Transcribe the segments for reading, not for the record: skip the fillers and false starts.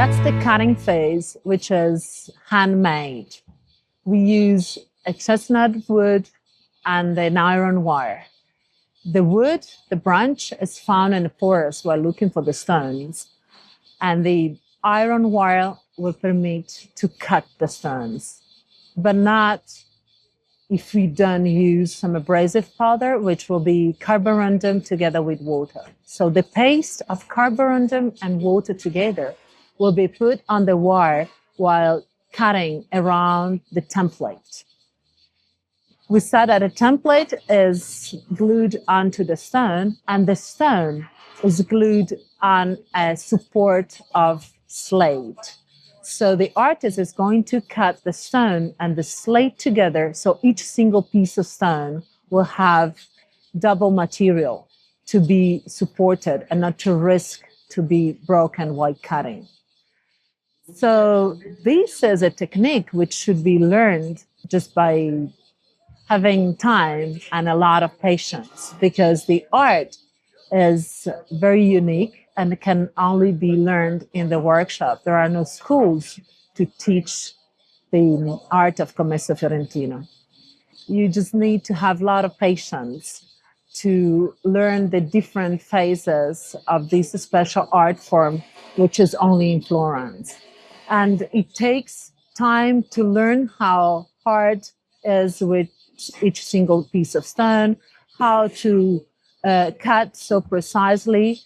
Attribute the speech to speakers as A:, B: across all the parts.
A: That's the cutting phase, which is handmade. We use a chestnut wood and an iron wire. The wood, the branch, is found in the forest while looking for the stones, and the iron wire will permit to cut the stones, but not if we don't use some abrasive powder, which will be carborundum together with water. So the paste of carborundum and water together will be put on the wire while cutting around the template. We said that a template is glued onto the stone, and the stone is glued on a support of slate. So the artist is going to cut the stone and the slate together, so each single piece of stone will have double material to be supported and not to risk to be broken while cutting. So this is a technique which should be learned just by having time and a lot of patience, because the art is very unique and can only be learned in the workshop. There are no schools to teach the art of Commesso Fiorentino. You just need to have a lot of patience to learn the different phases of this special art form, which is only in Florence. And it takes time to learn how hard is with each single piece of stone, how to cut so precisely,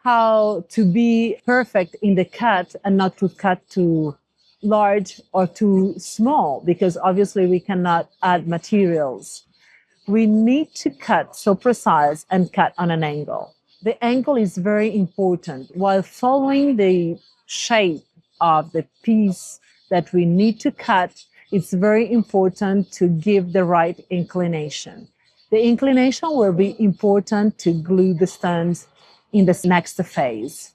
A: how to be perfect in the cut and not to cut too large or too small, because obviously we cannot add materials. We need to cut so precise and cut on an angle. The angle is very important. While following the shape of the piece that we need to cut, it's very important to give the right inclination. The inclination will be important to glue the stones in this next phase.